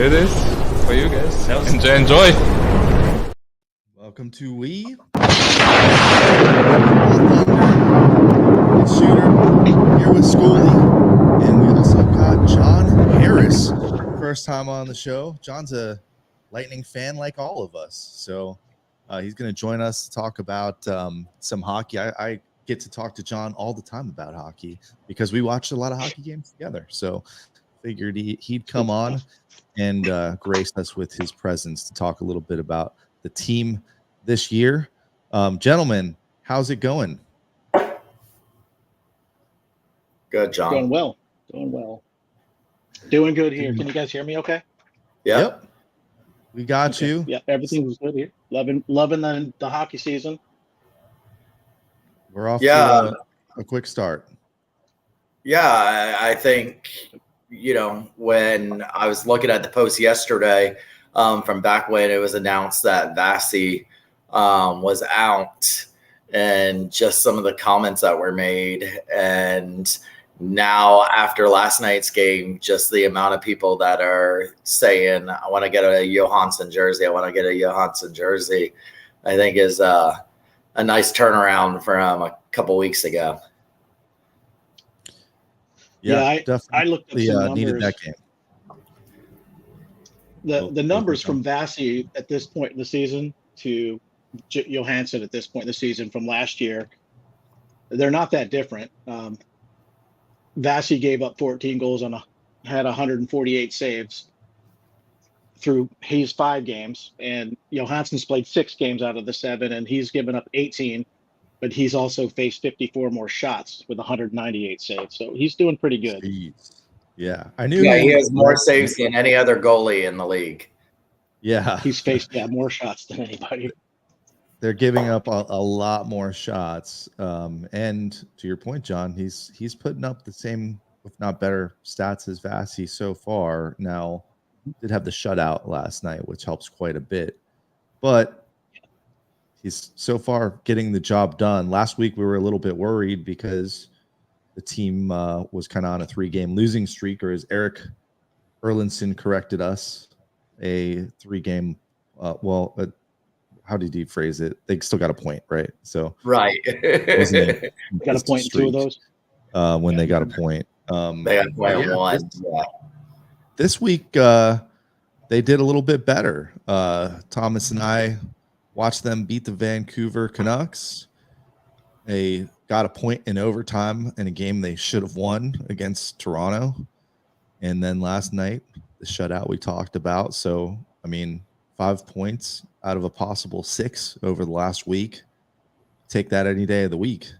Here it is for you guys. Enjoy. Welcome to We. Shooter here with Schooley, and we also got John Harris. First time on the show. John's a Lightning fan like all of us, so he's going to join us to talk about some hockey. I get to talk to John all the time about hockey because we watch a lot of hockey games together. So figured he'd come on and grace us with his presence to talk a little bit about the team this year. Gentlemen, how's it going? Good, John. Doing well. Doing good here. Can you guys hear me okay? Yep. We got you. Yeah, everything was good here. Loving the hockey season. We're off to a quick start. Yeah, I think, when I was looking at the post yesterday from back when it was announced that Vasi was out and just some of the comments that were made. And now after last night's game, just the amount of people that are saying, I want to get a Johansson jersey. I think is a nice turnaround from a couple weeks ago. Yeah, I looked at some numbers. Needed that game. The numbers from Vasi at this point in the season to Johansson at this point in the season from last year, they're not that different. Vasi gave up 14 goals had 148 saves through his 5 games, and Johansson's played 6 games out of the 7, and he's given up 18, but he's also faced 54 more shots with 198 saves. So he's doing pretty good. Jeez. Yeah, I knew. Yeah, he has more saves than any other goalie in the league. Yeah, he's faced more shots than anybody. They're giving up a lot more shots. And to your point, John, he's putting up the same, if not better, stats as Vasi so far. Now, did have the shutout last night, which helps quite a bit. But he's so far getting the job done. Last week, we were a little bit worried because the team was kind of on a 3-game losing streak, or as Eric Erlinson corrected us, a 3-game, how did he phrase it? They still got a point, right? So right, got a point in 2 of those. When they got a point, they had point one. This week they did a little bit better. Thomas and I watched them beat the Vancouver Canucks. They got a point in overtime in a game they should have won against Toronto, and then last night the shutout we talked about. So 5 points out of a possible 6 over the last week. Take that any day of the week.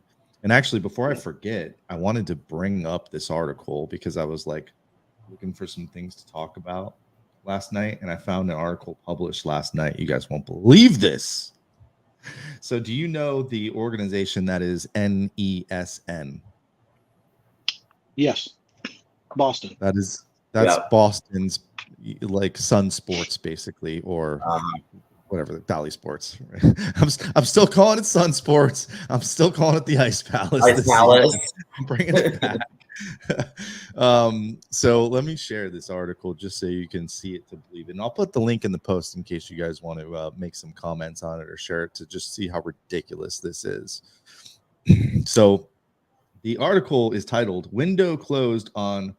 And actually, before I forget, I wanted to bring up this article because I was looking for some things to talk about last night, and I found an article published last night. You guys won't believe this. So do you know the organization that is NESN? Yes. Boston. That's Boston's Sun Sports, basically, or whatever, Valley Sports. I'm still calling it Sun Sports. I'm still calling it the Ice Palace. I'm bringing it back. So let me share this article just so you can see it to believe it. And I'll put the link in the post in case you guys want to make some comments on it or share it to just see how ridiculous this is. So the article is titled "Window Closed on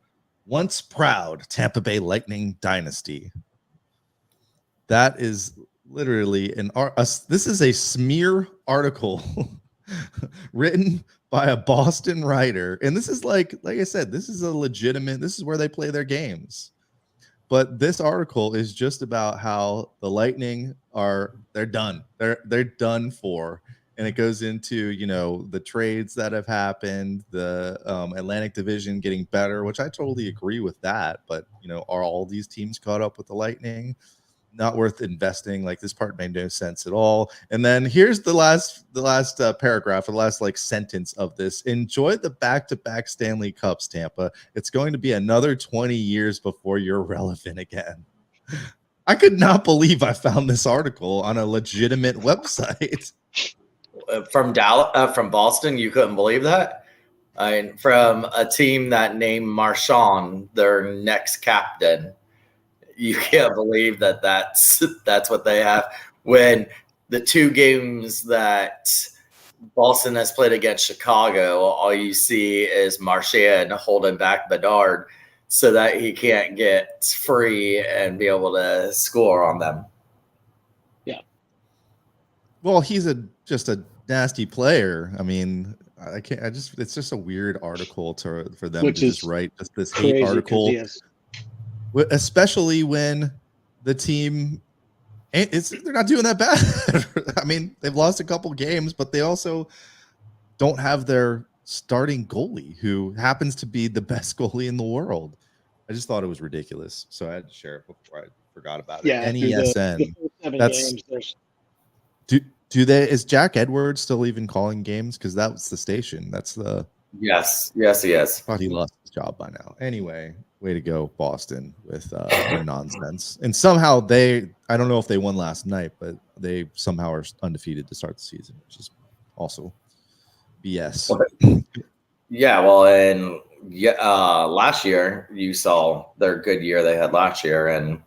Once Proud Tampa Bay Lightning Dynasty." That is literally this is a smear article written by a Boston writer. And this is like I said, this is this is where they play their games. But this article is just about how the Lightning they're done. They're done for. And it goes into, the trades that have happened, the Atlantic Division getting better, which I totally agree with that. But, are all these teams caught up with the Lightning? Not worth investing. This part made no sense at all. And then here's the last paragraph, or the last sentence of this. Enjoy the back-to-back Stanley Cups, Tampa. It's going to be another 20 years before you're relevant again. I could not believe I found this article on a legitimate website. From Boston, you couldn't believe that? From a team that named Marchand their next captain. you can't believe that that's what they have. When the 2 games that Boston has played against Chicago, all you see is Marchand holding back Bedard so that he can't get free and be able to score on them. Yeah. Well, he's just a nasty player. I mean, I can't. It's just a weird article for them Which to is just write just this crazy hate article, especially when the team. They're not doing that bad. I mean, they've lost a couple games, but they also don't have their starting goalie, who happens to be the best goalie in the world. I just thought it was ridiculous, so I had to share it before I forgot about it. Yeah, NESN. the first 7 games, Is Jack Edwards still even calling games? Because that was the station. That's the Yes, he is. thought he lost his job by now. Anyway, way to go, Boston, with their nonsense. And somehow I don't know if they won last night, but they somehow are undefeated to start the season, which is also BS. Yeah, well, and last year you saw their good year they had last year, and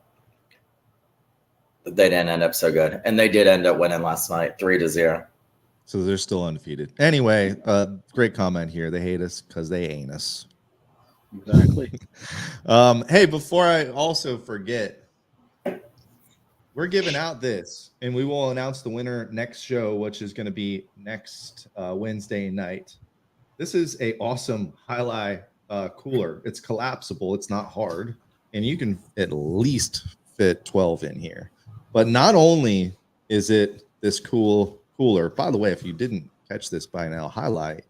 they didn't end up so good. And they did end up winning last night, 3-0. So they're still undefeated. Anyway, great comment here. They hate us because they ain't us. Exactly. Hey, before I also forget, we're giving out this, and we will announce the winner next show, which is going to be next Wednesday night. This is a awesome Highlight cooler. It's collapsible. It's not hard, and you can at least fit 12 in here. But not only is it this cool cooler, by the way, if you didn't catch this by now, Highlight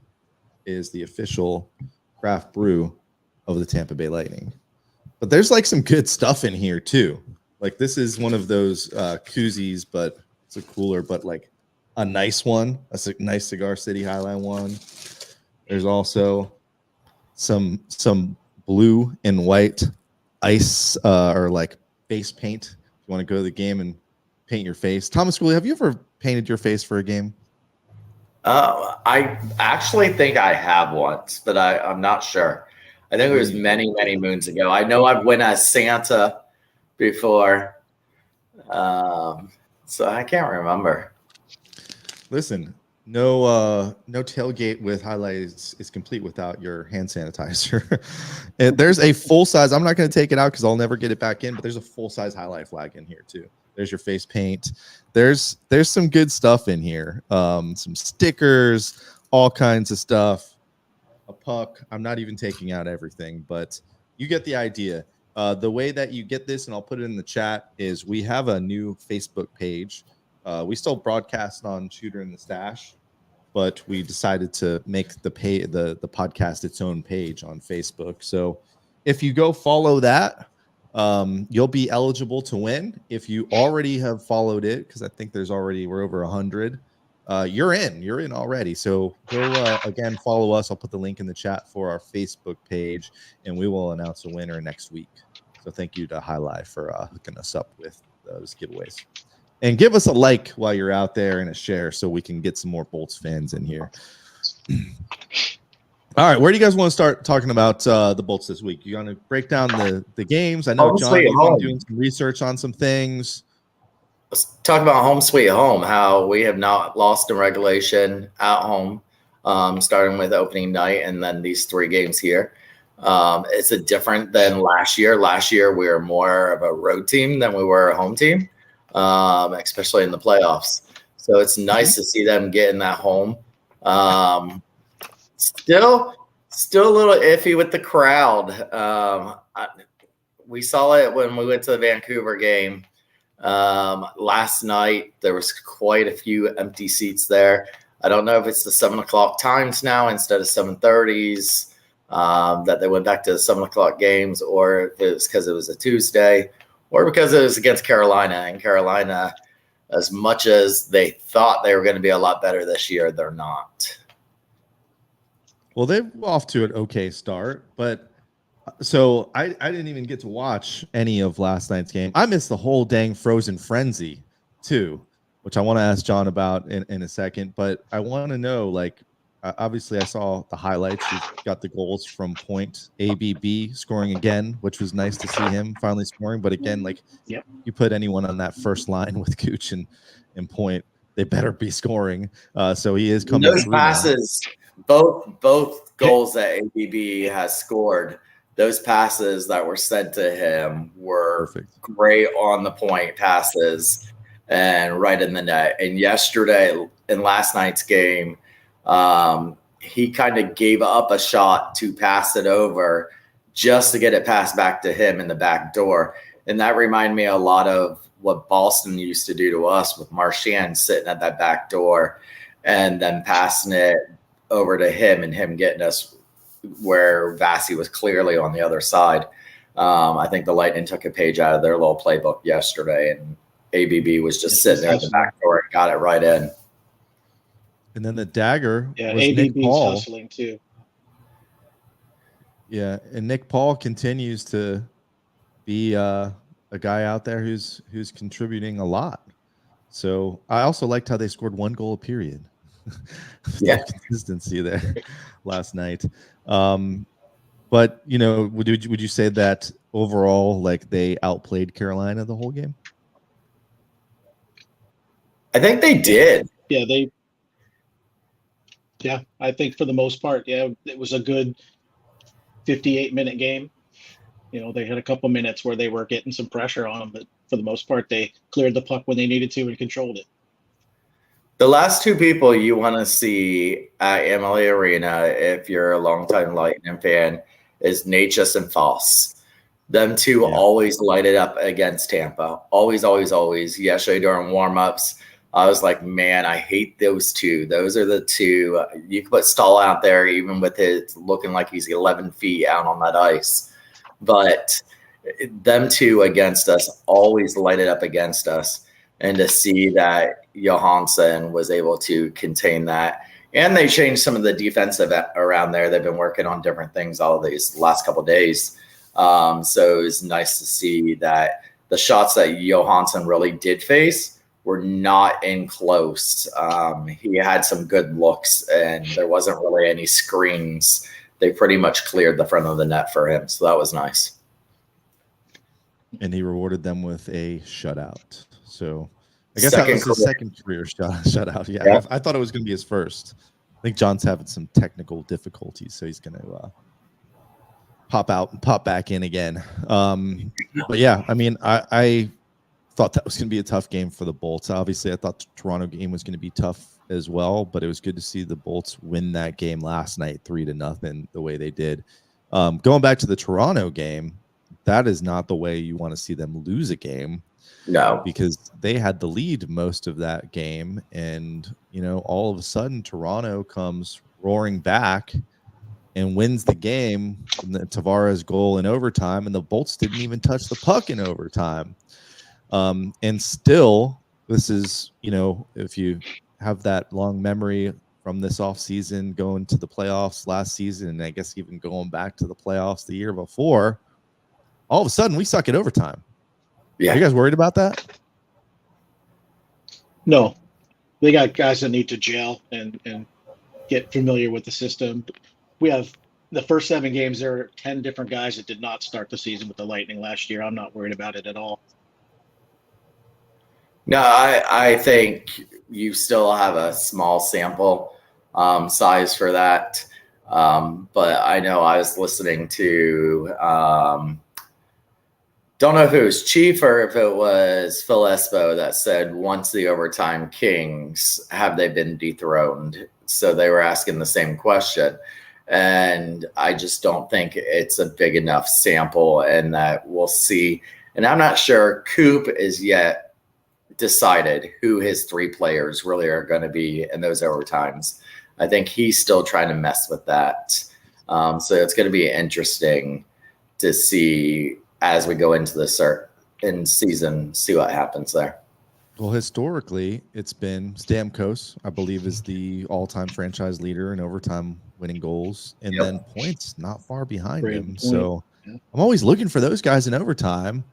is the official craft brew of the Tampa Bay Lightning. But there's like some good stuff in here too. Like this is one of those koozies, but it's a cooler, but like a nice one. That's a nice Cigar City Highlight one. There's also some blue and white ice or like face paint. If you want to go to the game and paint your face. Thomas Cooley, have you ever painted your face for a game? I actually think I have once, but I'm not sure. I think it was many, many moons ago. I know I've went as Santa before, so I can't remember. Listen, no tailgate with highlights is complete without your hand sanitizer. And there's a full size. I'm not going to take it out because I'll never get it back in. But there's a full size highlight flag in here too. There's your face paint. There's some good stuff in here. Some stickers, all kinds of stuff. A puck. I'm not even taking out everything, but you get the idea. The way that you get this, and I'll put it in the chat, is we have a new Facebook page. We still broadcast on Shooter in the Stash, but we decided to make the podcast its own page on Facebook. So if you go follow that, you'll be eligible to win. If you already have followed it, because I think we're over 100. You're in already. So go again, follow us. I'll put the link in the chat for our Facebook page, and we will announce a winner next week. So thank you to Highlight for hooking us up with those giveaways. And give us a like while you're out there and a share so we can get some more Bolts fans in here. All right, where do you guys want to start talking about the Bolts this week? You want to break down the games? I know, John, you've been doing some research on some things. Let's talk about home sweet home, how we have not lost in regulation at home, starting with opening night and then these 3 games here. It's different than last year. Last year, we were more of a road team than we were a home team, especially in the playoffs. So it's nice to see them getting that home. Still a little iffy with the crowd. We saw it when we went to the Vancouver game. Last night, there was quite a few empty seats there. I don't know if it's the 7 o'clock times now instead of 7:30s, that they went back to the 7 o'clock games, or if it was because it was a Tuesday, or because it was against Carolina. And Carolina, as much as they thought they were going to be a lot better this year, they're not. Well, they're off to an okay start, but so I didn't even get to watch any of last night's game. I missed the whole dang Frozen Frenzy too, which I want to ask John about in a second. But I want to know, like, obviously I saw the highlights. You've got the goals from Point, ABB scoring again, which was nice to see him finally scoring. But again, like Yep. you put anyone on that first line with Cooch and Point, they better be scoring. So he is coming Those through passes, both goals that ABB has scored, those passes that were sent to him were Perfect. great on the point passes and right in the net. And yesterday in last night's game, he kind of gave up a shot to pass it over just to get it passed back to him in the back door. And that reminded me a lot of what Boston used to do to us with Marchand sitting at that back door and then passing it over to him and him getting us where Vasi was clearly on the other side. I think the Lightning took a page out of their little playbook yesterday, and ABB was just sitting there at the back door and got it right in. And then the dagger Yeah, was Nick ABB's Paul. hustling too. Yeah, and Nick Paul continues to be a guy out there who's contributing a lot. So I also liked how they scored 1 goal a period. Yeah, consistency there last night. But you know, would you say that overall, like they outplayed Carolina the whole game? I think they did. Yeah, I think for the most part, yeah, it was a good 58-minute game. You know, they had a couple minutes where they were getting some pressure on them, but for the most part, they cleared the puck when they needed to and controlled it. The last two people you want to see at Emily Arena, if you're a longtime Lightning fan, is Natchez and Foss. Them two always light it up against Tampa. Always, always, always. Yesterday during warm-ups, I was like, man, I hate those two. Those are the two. You can put Stahl out there even with it looking like he's 11 feet out on that ice. But them two against us always light it up against us. And to see that Johansson was able to contain that. And they changed some of the defensive around there. They've been working on different things all these last couple of days. So it was nice to see that the shots that Johansson really did face were not in close. He had some good looks, and there wasn't really any screens. They pretty much cleared the front of the net for him. So that was nice. And he rewarded them with a shutout. So I guess that was his second career shutout. Yeah. I thought it was going to be his first. I think John's having some technical difficulties, so he's going to pop out and pop back in again. But yeah, I mean, I thought that was going to be a tough game for the Bolts. Obviously, I thought the Toronto game was going to be tough as well, but it was good to see the Bolts win that game last night 3-0 the way they did. Going back to the Toronto game, that is not the way you want to see them lose a game. No, because they had the lead most of that game, and you know, all of a sudden Toronto comes roaring back and wins the game. And the Tavares goal in overtime, and the Bolts didn't even touch the puck in overtime. And still, this is, you know, if you have that long memory from this offseason going to the playoffs last season, and I guess even going back to the playoffs the year before, all of a sudden we suck at overtime. Yeah. Are you guys worried about that? No. They got guys that need to gel and get familiar with the system. We have the first 7 games, there are 10 different guys that did not start the season with the Lightning last year. I'm not worried about it at all. No, I think you still have a small sample size for that. But I know I was listening to don't know if it was Chief or if it was Phil Espo that said, once the overtime Kings, have they been dethroned? So they were asking the same question. And I just don't think it's a big enough sample, and that we'll see. And I'm not sure Coop is yet decided who his 3 players really are going to be in those overtimes. I think he's still trying to mess with that. So it's going to be interesting to see as we go into the season, see what happens there. Well, historically, it's been Stamkos, I believe, is the all-time franchise leader in overtime winning goals, and then Points not far behind him. So I'm always looking for those guys in overtime,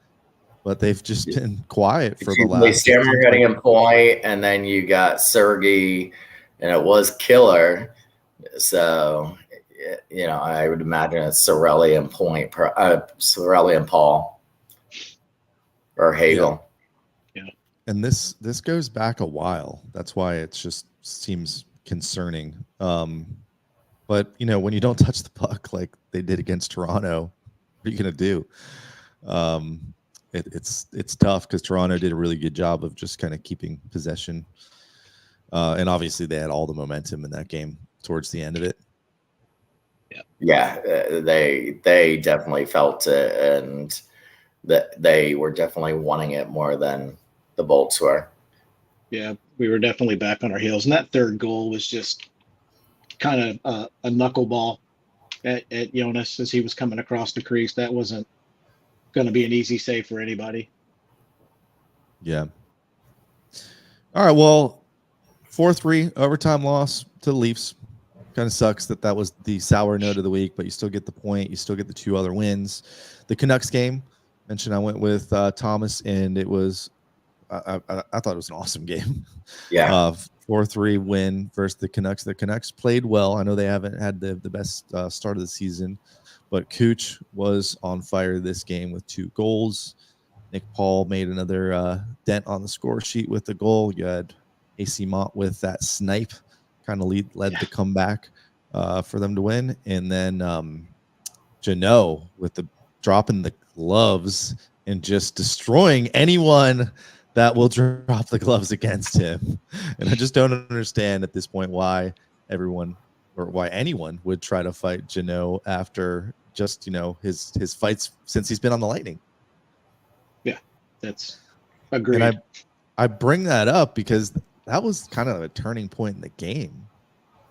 but they've just been quiet for the last. Stammer getting a point, and then you got Sergey, and it was Killer. So, I would imagine it's Sorelli and Sorelli and Paul or Hagel. Yeah. And this goes back a while. That's why it just seems concerning. But when you don't touch the puck like they did against Toronto, what are you gonna do? It's tough because Toronto did a really good job of just kind of keeping possession, and obviously they had all the momentum in that game towards the end of it. Yeah, they definitely felt it, and that they were definitely wanting it more than the Bolts were. Yeah, we were definitely back on our heels, and that third goal was just kind of a knuckleball at Jonas as he was coming across the crease. That wasn't going to be an easy save for anybody. Yeah. All right. Well, 4-3 overtime loss to the Leafs. Kind of sucks that was the sour note of the week, but you still get the point. You still get the 2 other wins. The Canucks game, mentioned I went with Thomas, and it was I thought it was an awesome game. Yeah. 4-3 win versus the Canucks. The Canucks played well. I know they haven't had the best start of the season, but Cooch was on fire this game with 2 goals. Nick Paul made another dent on the score sheet with the goal. You had AC Mont with that snipe, kind of led the comeback for them to win. And then Jeannot with the dropping the gloves and just destroying anyone that will drop the gloves against him. And I just don't understand at this point why everyone or why anyone would try to fight Jeannot after just, his fights since he's been on the Lightning. Yeah, that's agreed. And I bring that up because that was kind of a turning point in the game.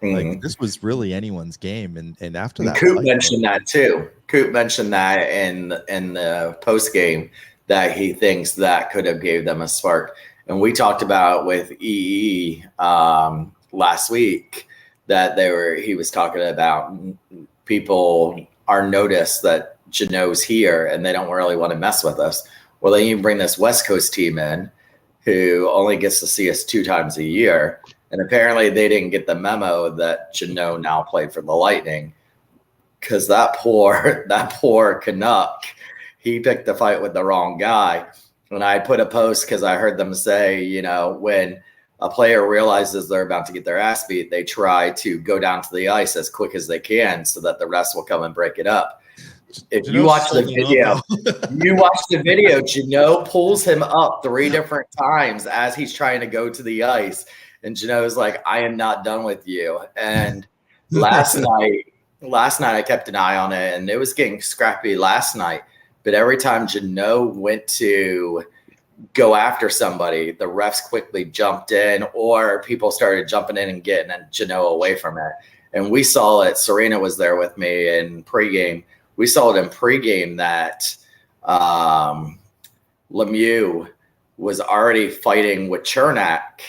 Like this was really anyone's game, and after that, Coop mentioned that too. Coop mentioned that in the post game that he thinks that could have gave them a spark. And we talked about with EE last week that he was talking about people are noticed that Jeannot's here and they don't really want to mess with us. Well, then you bring this West Coast team in who only gets to see us 2 times a year. And apparently they didn't get the memo that Jeannot now played for the Lightning because that poor Canuck, he picked the fight with the wrong guy. And I put a post because I heard them say, when a player realizes they're about to get their ass beat, they try to go down to the ice as quick as they can so that the rest will come and break it up. If you watch the video, Jeannot pulls him up 3 different times as he's trying to go to the ice. And Jeannot's like, I am not done with you. And last night I kept an eye on it, and it was getting scrappy last night. But every time Jeannot went to go after somebody, the refs quickly jumped in, or people started jumping in and getting Jeannot away from it. And we saw it. Serena was there with me in pregame. We saw it in pregame that Lemieux was already fighting with Chernak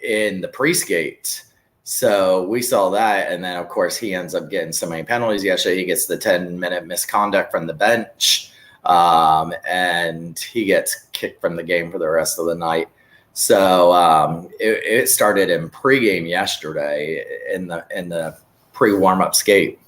in the pre-skate. So we saw that. And then, of course, he ends up getting so many penalties. Yesterday, he gets the 10-minute misconduct from the bench. And he gets kicked from the game for the rest of the night. So it started in pregame yesterday in the pre-warm-up skate.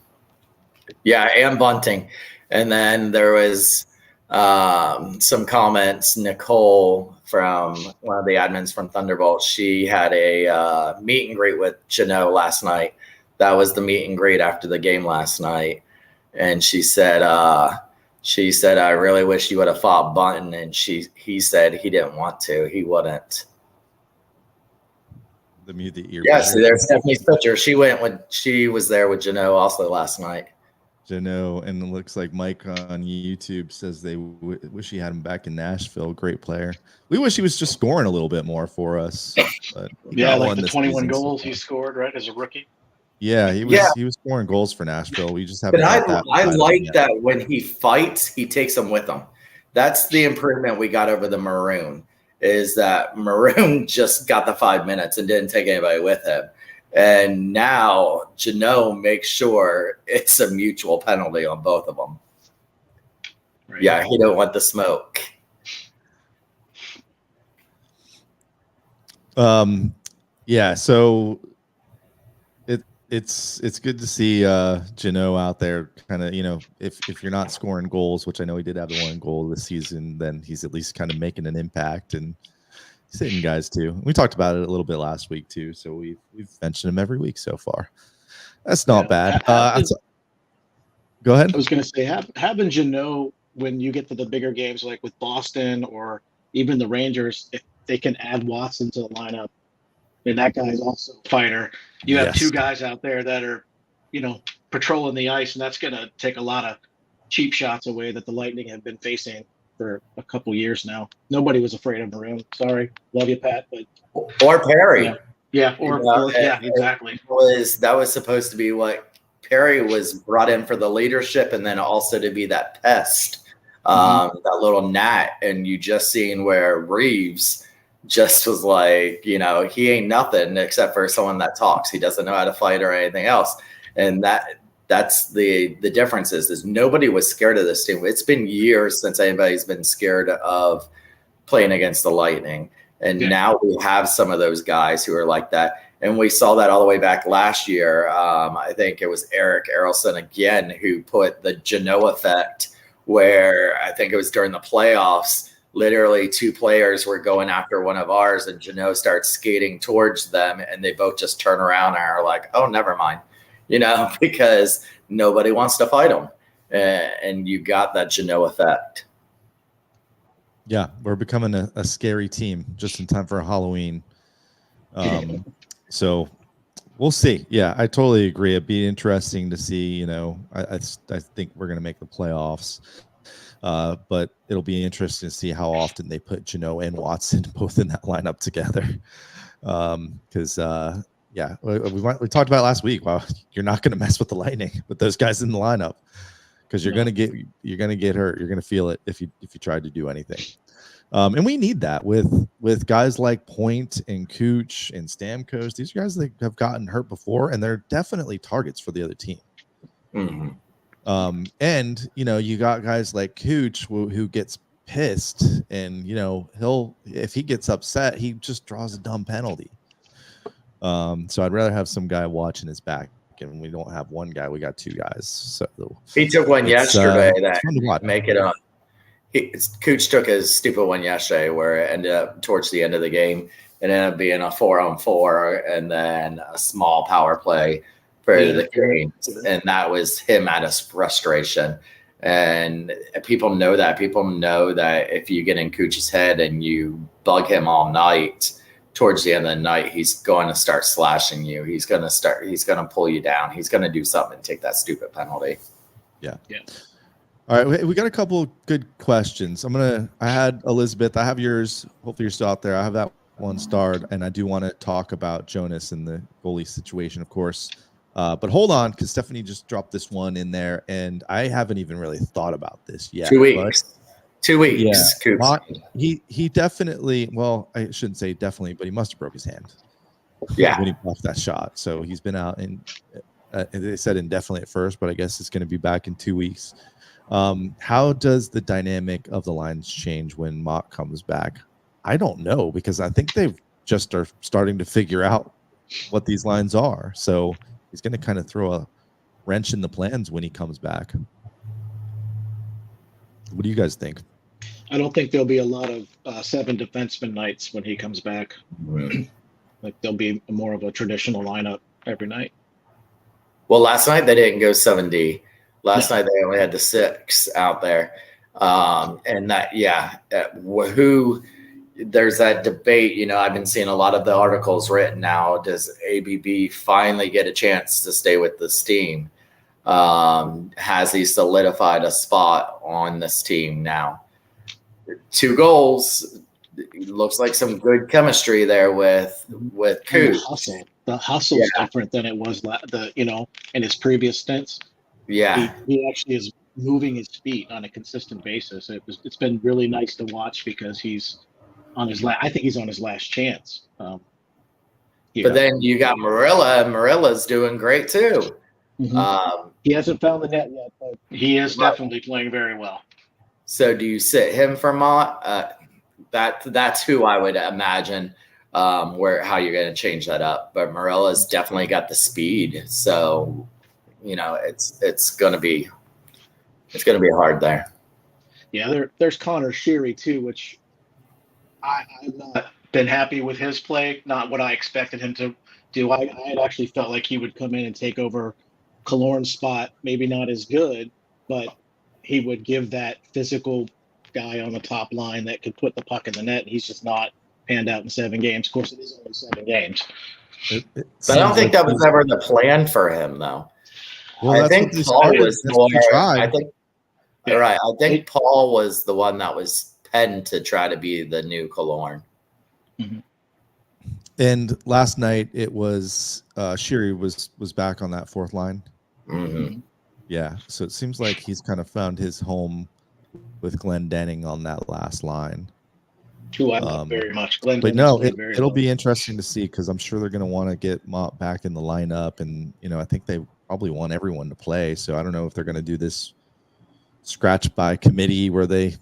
Yeah, and bunting. And then there was some comments. Nicole from one of the admins from Thunderbolt, she had a meet and greet with Jeannot last night. That was the meet and greet after the game last night. And she said, I really wish you would have fought Bunting. And he said he didn't want to. He wouldn't. The ear. Yes, there's Stephanie's picture. She was there with Jeannot also last night. Jeannot, and it looks like Mike on YouTube says they wish he had him back in Nashville. Great player. We wish he was just scoring a little bit more for us. But yeah, like the 21 goals he scored, right, as a rookie. Yeah, he was scoring goals for Nashville. We just haven't. But I like that when he fights, he takes them with him. That's the improvement we got over the Maroon. Is that Maroon just got the 5 minutes and didn't take anybody with him. And now Jeannot makes sure it's a mutual penalty on both of them. Right. Yeah, he don't want the smoke. Yeah, so it's good to see Jano out there kind of, if you're not scoring goals, which I know he did have the one goal this season, then he's at least kind of making an impact and he's hitting guys too. We talked about it a little bit last week too, so we've mentioned him every week so far. That's not bad. Go ahead. I was going to say, having Jano when you get to the bigger games like with Boston or even the Rangers, if they can add Watson to the lineup, and that guy is also a fighter. You have two guys out there that are, patrolling the ice, and that's going to take a lot of cheap shots away that the Lightning have been facing for a couple years now. Nobody was afraid of Maroon. Sorry, love you, Pat, but or Perry. Yeah, exactly. That was supposed to be what Perry was brought in for, the leadership, and then also to be that pest, that little gnat. And you just seen where Reeves just was like, he ain't nothing except for someone that talks. He doesn't know how to fight or anything else. And that's the difference is nobody was scared of this team. It's been years since anybody's been scared of playing against the Lightning. And now we have some of those guys who are like that. And we saw that all the way back last year. I think it was Eric Erelson again who put the Jano effect, where I think it was during the playoffs. Literally two players were going after one of ours, and Jano starts skating towards them, and they both just turn around and are like, oh, never mind, because nobody wants to fight them. And you got that Jano effect. Yeah, we're becoming a scary team just in time for Halloween. So we'll see. Yeah, I totally agree. It'd be interesting to see, I think we're going to make the playoffs. But it'll be interesting to see how often they put Jano and Watson both in that lineup together. Because we talked about last week. Well, you're not going to mess with the Lightning with those guys in the lineup, because you're going to get hurt. You're going to feel it if you try to do anything. And we need that with guys like Point and Cooch and Stamkos. These guys that have gotten hurt before, and they're definitely targets for the other team. Mm-hmm. And you got guys like Cooch who gets pissed, and if he gets upset, he just draws a dumb penalty. So I'd rather have some guy watching his back, and we don't have one guy, we got two guys. So he took one yesterday that make it up. Cooch took his stupid one yesterday where it ended up towards the end of the game. It ended up being a 4-on-4 and then a small power play for the game. And that was him at his frustration. And people know that. People know that if you get in Cooch's head and you bug him all night, towards the end of the night, he's going to start slashing you. He's going to pull you down. He's going to do something and take that stupid penalty. Yeah. All right, we got a couple of good questions. I had Elizabeth. I have yours. Hopefully you're still out there. I have that one starred, and I do want to talk about Jonas and the goalie situation, of course. But hold on, because Stephanie just dropped this one in there, and I haven't even really thought about this yet. 2 weeks. 2 weeks. Yeah. He definitely, well, I shouldn't say definitely, but he must have broke his hand. Yeah. When he blocked that shot. So he's been out, and they said indefinitely at first, but I guess it's going to be back in 2 weeks. How does the dynamic of the lines change when Mock comes back? I don't know, because I think they just are starting to figure out what these lines are. So he's going to kind of throw a wrench in the plans when he comes back. What do you guys think? I don't think there'll be a lot of 7 defenseman nights when he comes back. Like there'll be more of a traditional lineup every night. Well, last night they didn't go 7D. Last night they only had the 6 out there. And that, who there's that debate. I've been seeing a lot of the articles written now. Does ABB finally get a chance to stay with this team? Has he solidified a spot on this team now? 2 goals. Looks like some good chemistry there with Cooch. The hustle's different than it was in his previous stints. Yeah, he actually is moving his feet on a consistent basis. It's been really nice to watch, because he's on his I think he's on his last chance. But then you got Marilla, and Marilla's doing great too. Mm-hmm. He hasn't found the net yet, but he is definitely playing very well. So do you sit him for Mott? That's who I would imagine where how you're going to change that up. But Morella's definitely got the speed, so it's going to be hard there. Yeah, there's Connor Sheary too, which I've not been happy with his play. Not what I expected him to do. I had actually felt like he would come in and take over Killorn's spot. Maybe not as good, but he would give that physical guy on the top line that could put the puck in the net. He's just not panned out in 7 games. Of course, it is only 7 games. But I don't think that was ever the plan for him, though. Well, I think Paul was more. I think Paul was the one that was penned to try to be the new Killorn. Mm-hmm. And last night it was Sheary was back on that 4th line. Mm-hmm. Yeah, so it seems like he's kind of found his home with Glenn Denning on that last line. Who I love very much. Glenn but no, it'll well. be interesting to see because I'm sure they're going to want to get Mott back in the lineup, and I think they probably want everyone to play. So I don't know if they're going to do this scratch by committee where they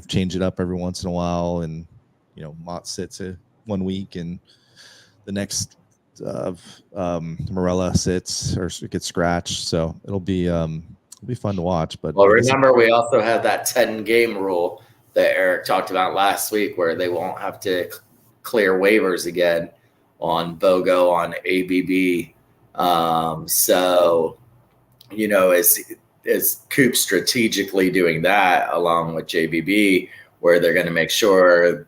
change it up every once in a while, and Mott sits 1 week and the next Morella sits or gets scratched. So it'll be fun to watch. But remember, we also have that 10-game rule that Eric talked about last week, where they won't have to clear waivers again on BOGO, on ABB. So is Coop strategically doing that along with JBB, where they're going to make sure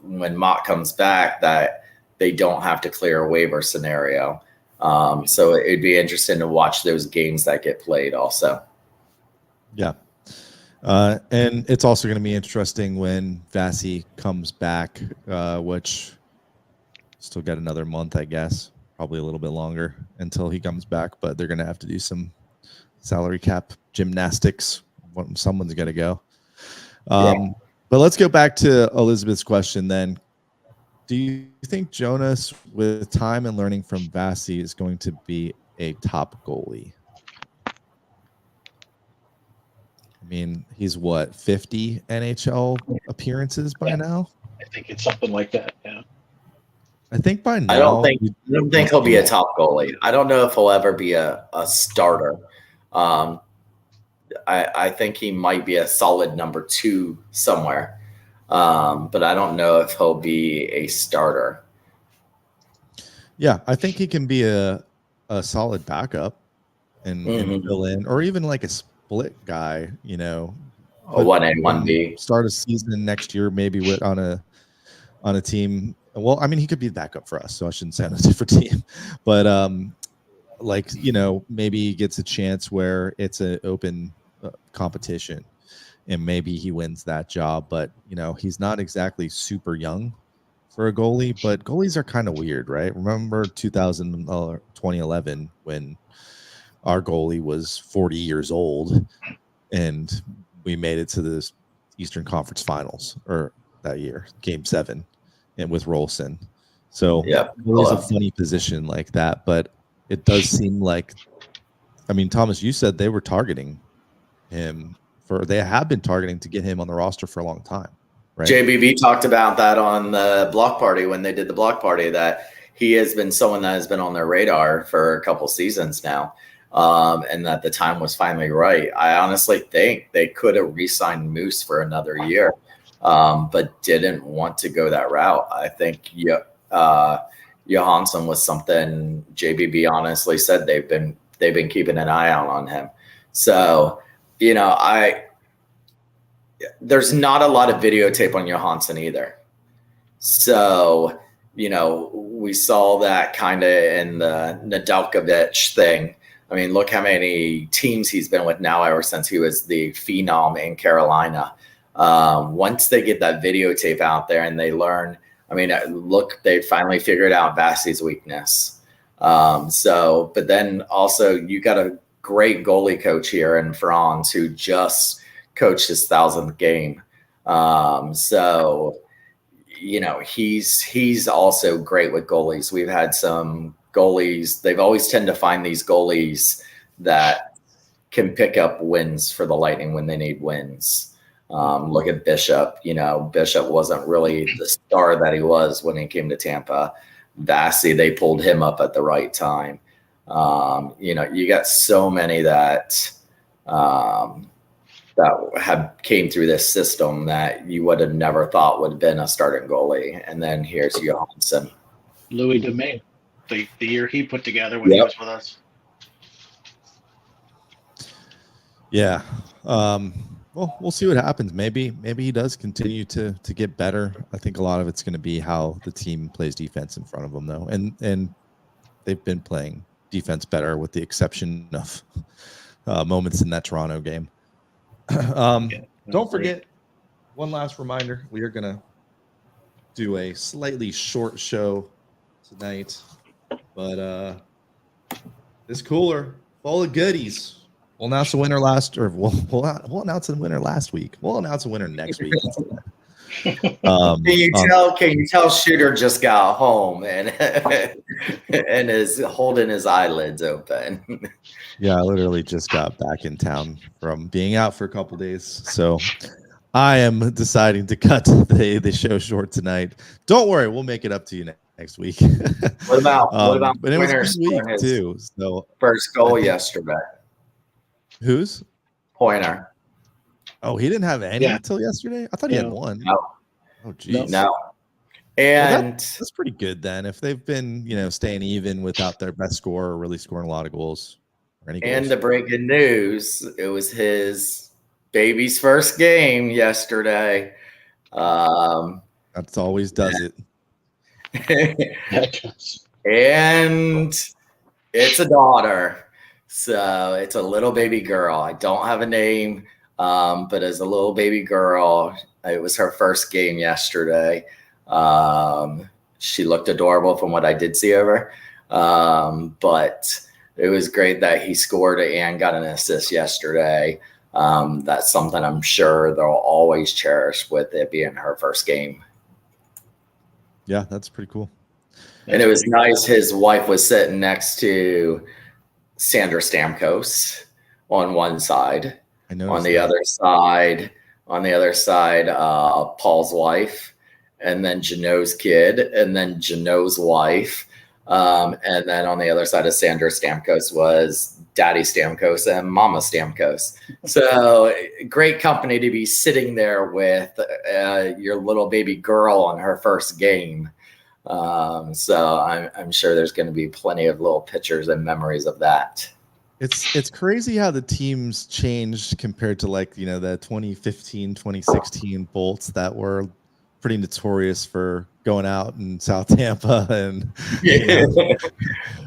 when Mott comes back that they don't have to clear a waiver scenario. So it'd be interesting to watch those games that get played also. Yeah. And it's also going to be interesting when Vasi comes back, which still got another month, I guess, probably a little bit longer until he comes back, but they're going to have to do some salary cap gymnastics. Someone's got to go. But let's go back to Elizabeth's question then. Do you think Jonas, with time and learning from Vasi, is going to be a top goalie? I mean, he's what, 50 NHL appearances by now? I think it's something like that, yeah. I think by now. I don't think he'll be a top goalie. I don't know if he'll ever be a starter. I think he might be a solid number 2 somewhere. But I don't know if he'll be a starter. Yeah, I think he can be a solid backup and fill in, or even like a split guy, a 1A, 1B. Start a season next year, maybe on a team. Well, I mean, he could be the backup for us, so I shouldn't say on a different team. But maybe he gets a chance where it's an open competition, and maybe he wins that job. But he's not exactly super young for a goalie. But goalies are kind of weird, right? Remember 2011 when our goalie was 40 years old, and we made it to the Eastern Conference Finals or that year, Game 7, and with Rolson. So it was a funny position like that, but it does seem like, I mean, Thomas, you said they were targeting him they have been targeting to get him on the roster for a long time, right? JBB talked about that on the block party when they did the block party, that he has been someone that has been on their radar for a couple seasons now. And that the time was finally right. I honestly think they could have re-signed Moose for another year, but didn't want to go that route. I think Johansson was something JBB honestly said they've been keeping an eye out on him. So, there's not a lot of videotape on Johansson either. So, we saw that kind of in the Nedeljkovic thing. I mean, look how many teams he's been with now ever since he was the phenom in Carolina. Once they get that videotape out there and they learn, they finally figured out Vasi's weakness. But then also you got a great goalie coach here in Franz who just coached his 1,000th game. He's also great with goalies. We've had some goalies. They've always tend to find these goalies that can pick up wins for the Lightning when they need wins. Look at Bishop. Bishop wasn't really the star that he was when he came to Tampa. Vassy, they pulled him up at the right time. You got so many that have came through this system that you would have never thought would have been a starting goalie. And then here's Johansson. Louis Domingue, the year he put together when he was with us. Yeah. Well, we'll see what happens. Maybe he does continue to get better. I think a lot of it's going to be how the team plays defense in front of them, though. And they've been playing defense better with the exception of moments in that Toronto game. Don't forget, one last reminder, we are going to do a slightly short show tonight, but this cooler full of goodies. We'll announce the winner we'll announce the winner last week. We'll announce the winner next week. Can you tell Shooter just got home and and is holding his eyelids open? Yeah, I literally just got back in town from being out for a couple days, so I am deciding to cut the show short tonight. Don't worry, we'll make it up to you next week. What about but it was a good week too. So first goal yesterday. Whose? Pointer. Oh, he didn't have any until yesterday? I thought he had one. No. Oh, geez. No. And that's pretty good then. If they've been, staying even without their best scorer or really scoring a lot of goals. Or any goals. And the breaking news, it was his baby's first game yesterday. That's always does it. And it's a daughter. So it's a little baby girl. I don't have a name, but as a little baby girl, it was her first game yesterday. She looked adorable from what I did see of her. But it was great that he scored and got an assist yesterday. That's something I'm sure they'll always cherish with it being her first game. Yeah, that's pretty cool. And it was nice. His wife was sitting next to Sandra Stamkos on one side. On the other side, Paul's wife, and then Janot's kid, and then Janot's wife. And then on the other side of Sandra Stamkos was Daddy Stamkos and Mama Stamkos. So great company to be sitting there with your little baby girl on her first game. So I'm sure there's going to be plenty of little pictures and memories of that. It's crazy how the teams changed compared to the 2015, 2016 Bolts that were pretty notorious for going out in South Tampa, and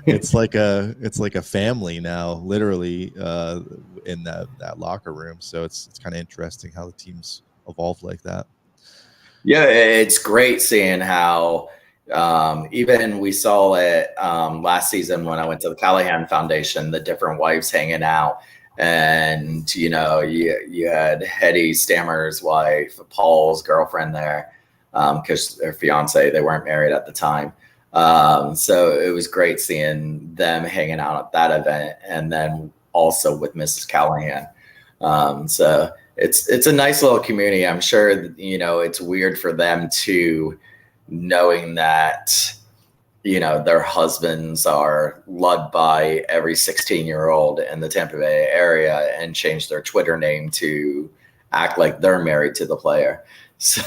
it's like a family now, literally in that locker room. So it's kind of interesting how the teams evolved like that. Yeah, it's great seeing how even we saw it last season when I went to the Callahan Foundation, the different wives hanging out. And, you had Hetty Stammer's wife, Paul's girlfriend there, because their fiance, they weren't married at the time. So it was great seeing them hanging out at that event. And then also with Mrs. Callahan. So it's a nice little community. I'm sure, it's weird for them to knowing that, their husbands are loved by every 16-year-old in the Tampa Bay area and change their Twitter name to act like they're married to the player. So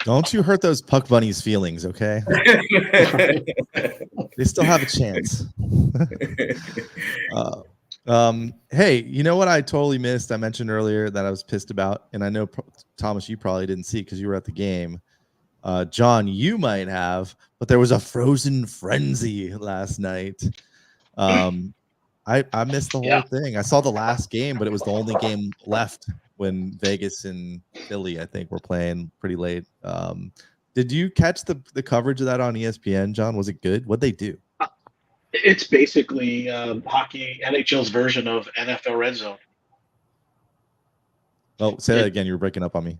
don't you hurt those Puck Bunnies' feelings, okay? They still have a chance. Hey, you know what I totally missed? I mentioned earlier that I was pissed about, and I know Thomas, you probably didn't see because you were at the game. John, you might have, but there was a frozen frenzy last night. I missed the whole thing. I saw the last game, but it was the only game left when Vegas and Philly, I think, were playing pretty late. Did you catch the coverage of that on ESPN, John? Was it good? What'd they do? It's basically hockey, NHL's version of NFL Red Zone. Oh, say that again. You were breaking up on me.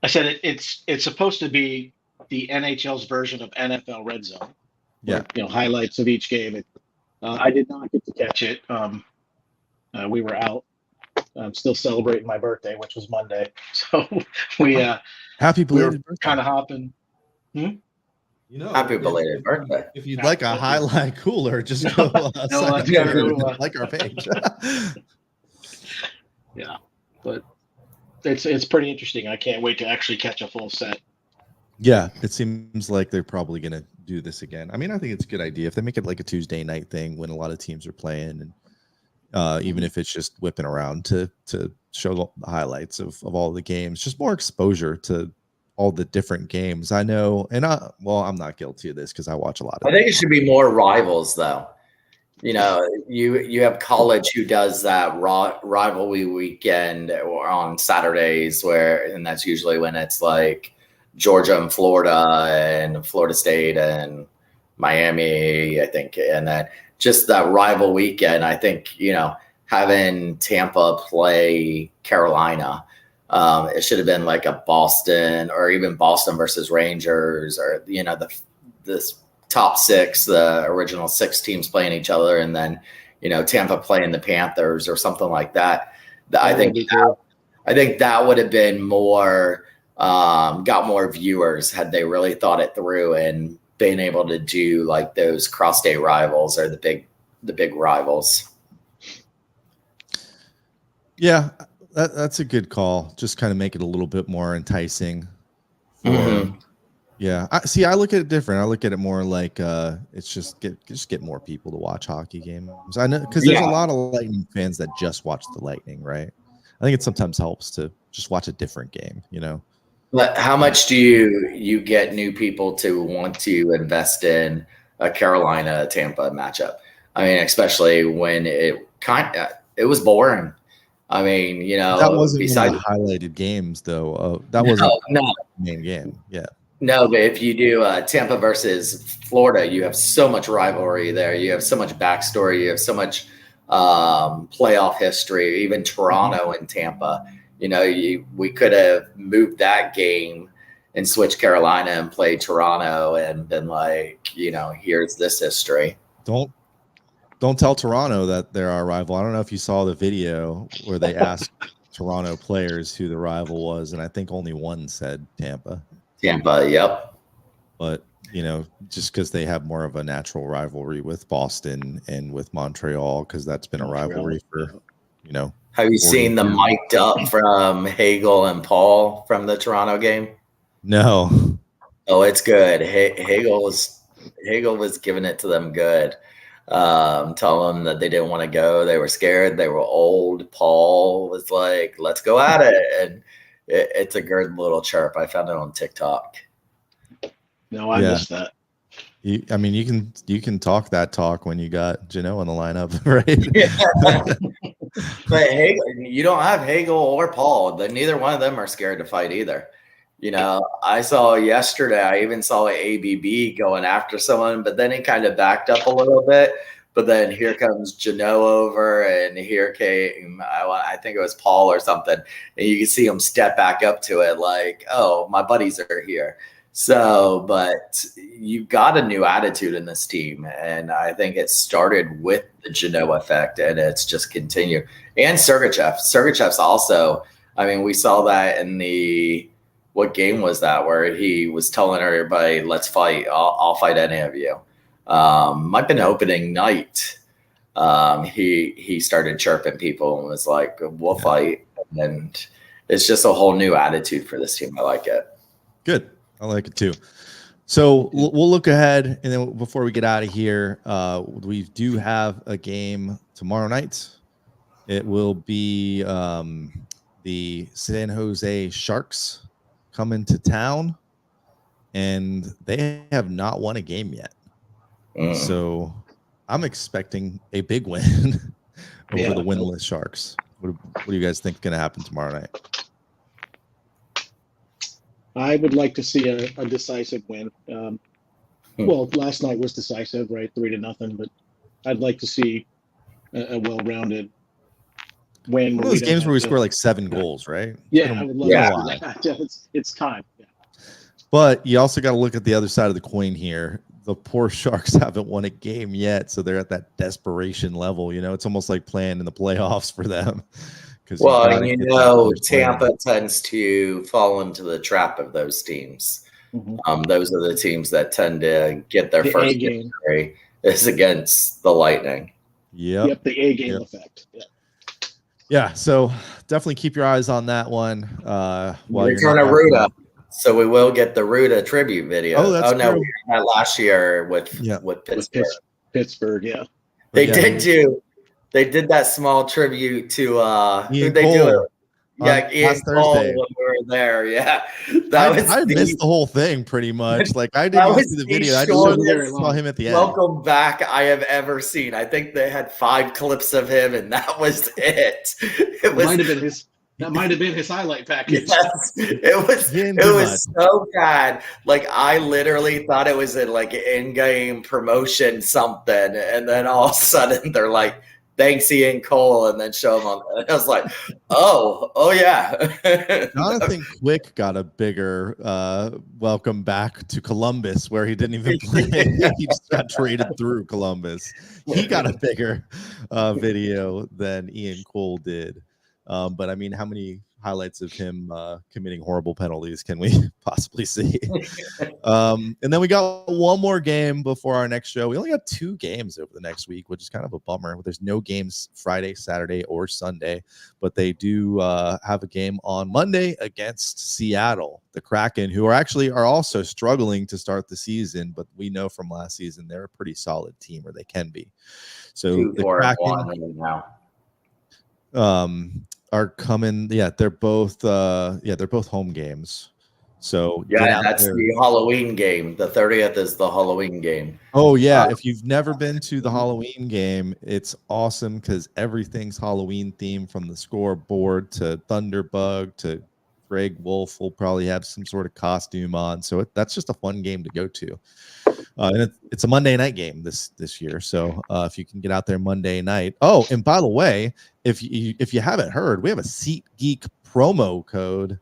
I said it's supposed to be the NHL's version of NFL Red Zone. Yeah. Where, highlights of each game. I did not get to catch it. We were out I'm still celebrating my birthday, which was Monday. So we Happy we were belated birthday. kind of hopping. You know, Happy belated birthday. If you'd Yeah, like a thank you. highlight cooler, just go sign up yeah, there go, and like our page. Yeah, but it's pretty interesting. I can't wait to actually catch a full set. Yeah, it seems like they're probably going to do this again. I mean, I think it's a good idea if they make it like a Tuesday night thing when a lot of teams are playing, and even if it's just whipping around to show the highlights of all the games, just more exposure to all the different games. I know, and I'm not guilty of this because I watch a lot of I think it should be more rivals, though. You know, you have college who does that rivalry weekend or on Saturdays, and that's usually when it's like Georgia and Florida State and Miami, I think, and then just that rival weekend. I think, you know, having Tampa play Carolina, it should have been like a Boston or even Boston versus Rangers, or, you know, this top six, the original six teams playing each other, and then, you know, Tampa playing the Panthers or something like that. I think that would have been more, got more viewers had they really thought it through and been able to do like those cross-state rivals or the big rivals. Yeah, that's a good call. Just kind of make it a little bit more enticing. Yeah, I look at it different. I look at it more like it's just get more people to watch hockey games. I know, because there's a lot of Lightning fans that just watch the Lightning, right? I think it sometimes helps to just watch a different game, you know. But how much do you get new people to want to invest in a Carolina Tampa matchup? I mean, especially when it was boring. I mean, you know, that wasn't one of the highlighted games, though. That wasn't the main game. Yeah. No, but if you do Tampa versus Florida, you have so much rivalry there. You have so much backstory. You have so much playoff history. Even Toronto and Tampa. You know, we could have moved that game and switched Carolina and played Toronto and been like, you know, here's this history. Don't tell Toronto that they're our rival. I don't know if you saw the video where they asked Toronto players who the rival was, and I think only one said Tampa. Tampa, yep. But, you know, just because they have more of a natural rivalry with Boston and with Montreal, because that's been a rivalry for, you know. Have you seen the mic'd up from Hagel and Paul from the Toronto game? No. Oh, it's good. Hagel was giving it to them good. Telling them that they didn't want to go. They were scared. They were old. Paul was like, let's go at it. And it's a good little chirp. I found it on TikTok. No, I missed that. I mean, you can talk that talk when you got Geno in the lineup, right? Yeah. But Hagel, you don't have Hagel or Paul. Neither one of them are scared to fight either. You know, I saw yesterday, I even saw ABB going after someone, but then he kind of backed up a little bit. But then here comes Geno over, and here came, I think it was Paul or something. And you can see him step back up to it like, oh, my buddies are here. So, but you got a new attitude in this team. And I think it started with the Geno effect, and it's just continued. And Sergachev. Sergachev's also, I mean, we saw that in what game was that where he was telling everybody, let's fight. I'll fight any of you. Might have been opening night. He started chirping people and was like, we'll fight. And it's just a whole new attitude for this team. I like it. Good. I like it too. So we'll look ahead. And then before we get out of here, we do have a game tomorrow night. It will be the San Jose Sharks coming to town, and they have not won a game yet. So I'm expecting a big win over the winless Sharks. What do you guys think is going to happen tomorrow night? I would like to see a decisive win. Well, last night was decisive, right? 3-0, but I'd like to see a well-rounded win. One of those games where we score like 7 goals, right? Yeah, I would love that. Yeah, it's time. Yeah. But you also got to look at the other side of the coin here. The poor Sharks haven't won a game yet, so they're at that desperation level. You know, it's almost like playing in the playoffs for them Well, and you know, Tampa tends to fall into the trap of those teams. Those are the teams that tend to get their first victory is against the Lightning. Yep, the A game effect. Yeah, so definitely keep your eyes on that one. While you're Return of Ruda, so we will get the Ruda tribute video. Oh, that's no, true. we had that last year with Pittsburgh. Pittsburgh, yeah. They did that small tribute to Ian who'd they Cole. do it? Yeah, Ian Cole Thursday. when we were there. Yeah, I missed the whole thing pretty much. Like I didn't even see the video. I just saw him at the end. Welcome back I have ever seen. I think they had 5 clips of him, and that was it. That might have been his highlight package. Yes, it was so bad. Like I literally thought it was like an in-game promotion something, and then all of a sudden they're like, "Thanks, Ian Cole," and then show him on. And I was like, "Oh yeah." Jonathan Quick got a bigger welcome back to Columbus, where he didn't even play. He just got traded through Columbus. He got a bigger video than Ian Cole did. But I mean, how many highlights of him committing horrible penalties can we possibly see? And then we got one more game before our next show. We only got 2 games over the next week, which is kind of a bummer. There's no games Friday, Saturday, or Sunday, but they do have a game on Monday against Seattle, the Kraken, who are also struggling to start the season, but we know from last season they're a pretty solid team, or they can be. So the Kraken are coming. Yeah, they're both home games. So that's the Halloween game. The 30th is the Halloween game. Oh yeah, if you've never been to the Halloween game, it's awesome because everything's Halloween themed, from the scoreboard to Thunderbug to Greg Wolf will probably have some sort of costume on. So that's just a fun game to go to. And it's a Monday night game this year. So if you can get out there Monday night. Oh, and by the way, if you haven't heard, we have a SeatGeek promo code,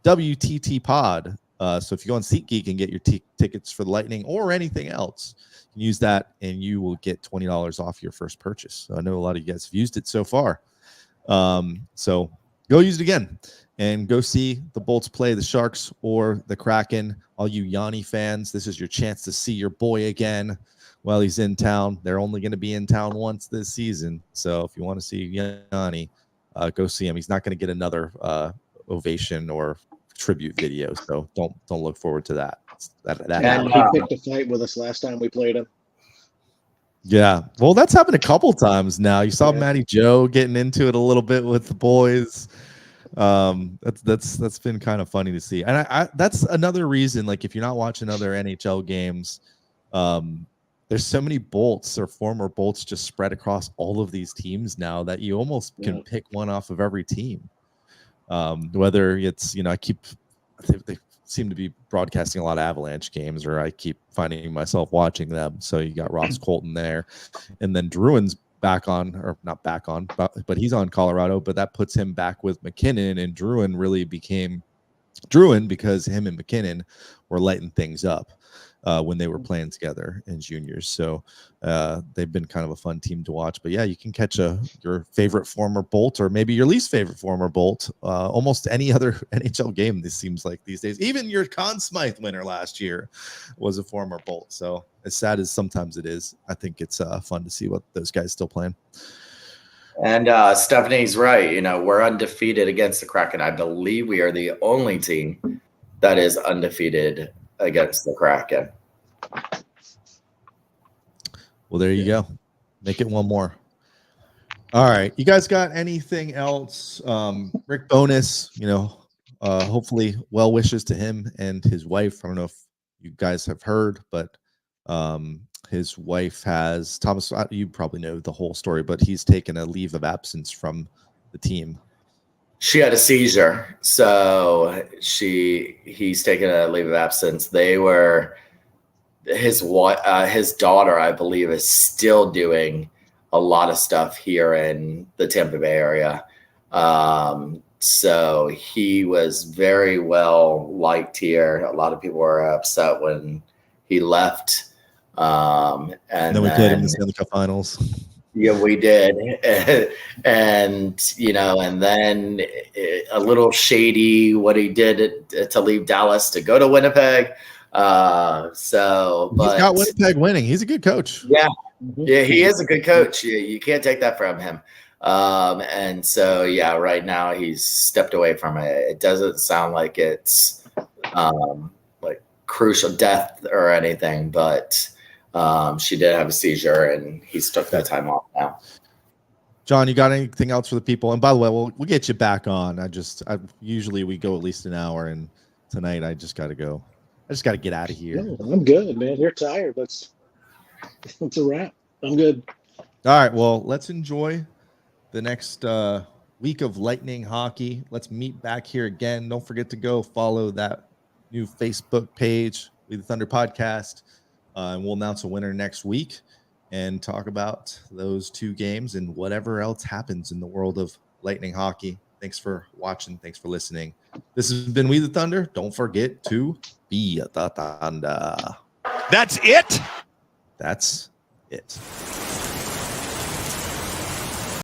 WTT Pod. So if you go on SeatGeek and get your tickets for the Lightning or anything else, you can use that and you will get $20 off your first purchase. So I know a lot of you guys have used it so far. So go use it again. And go see the Bolts play the Sharks or the Kraken. All you Yanni fans, this is your chance to see your boy again while he's in town. They're only going to be in town once this season. So if you want to see Yanni, go see him. He's not going to get another ovation or tribute video. So don't look forward to that. He picked a fight with us last time we played him. Yeah. Well, that's happened a couple times now. You saw Matty Joe getting into it a little bit with the boys. That's been kind of funny to see, and I that's another reason, like if you're not watching other NHL games, there's so many Bolts or former Bolts just spread across all of these teams now that you almost can pick one off of every team. Whether it's, they seem to be broadcasting a lot of Avalanche games, or I keep finding myself watching them. So you got Ross Colton there, and then Druin's back on, or not back on, but he's on Colorado, but that puts him back with McKinnon, and Druin really became Druin because him and McKinnon were lighting things up when they were playing together in juniors. So they've been kind of a fun team to watch. But yeah, you can catch your favorite former Bolt, or maybe your least favorite former Bolt, almost any other NHL game. This seems like these days, even your Conn Smythe winner last year was a former Bolt. So as sad as sometimes it is, I think it's fun to see what those guys still playing. And Stephanie's right. We're undefeated against the Kraken. I believe we are the only team that is undefeated against the Kraken. Well, there you go. Make it one more. All right. You guys got anything else? Rick Bowness, hopefully well wishes to him and his wife. I don't know if you guys have heard, but his wife has, Thomas, you probably know the whole story, but he's taken a leave of absence from the team. She had a seizure, so he's taken a leave of absence. His daughter, I believe, is still doing a lot of stuff here in the Tampa Bay area. So he was very well liked here. A lot of people were upset when he left. And then we played him in the Stanley Cup Finals. Yeah, we did. And, you know, and then a little shady what he did to leave Dallas to go to Winnipeg. So, He's got but Winnipeg winning. He's a good coach. yeah, Mhm. yeah, he is a good coach. You can't take that from him. And so, yeah, right now he's stepped away from it. It doesn't sound like it's like crucial death or anything, but she did have a seizure and he's took that time off now. John, you got anything else for the people? And by the way, we'll get you back on. I usually we go at least an hour, and tonight I just got to go. I just got to get out of here. No, I'm good, man. You're tired. That's a wrap. I'm good. All right. Well, let's enjoy the next week of Lightning hockey. Let's meet back here again. Don't forget to go follow that new Facebook page, We the Thunder Podcast. And we'll announce a winner next week and talk about those two games and whatever else happens in the world of Lightning hockey. Thanks for watching. Thanks for listening. This has been We the Thunder. Don't forget to be the Thunder. That's it? That's it.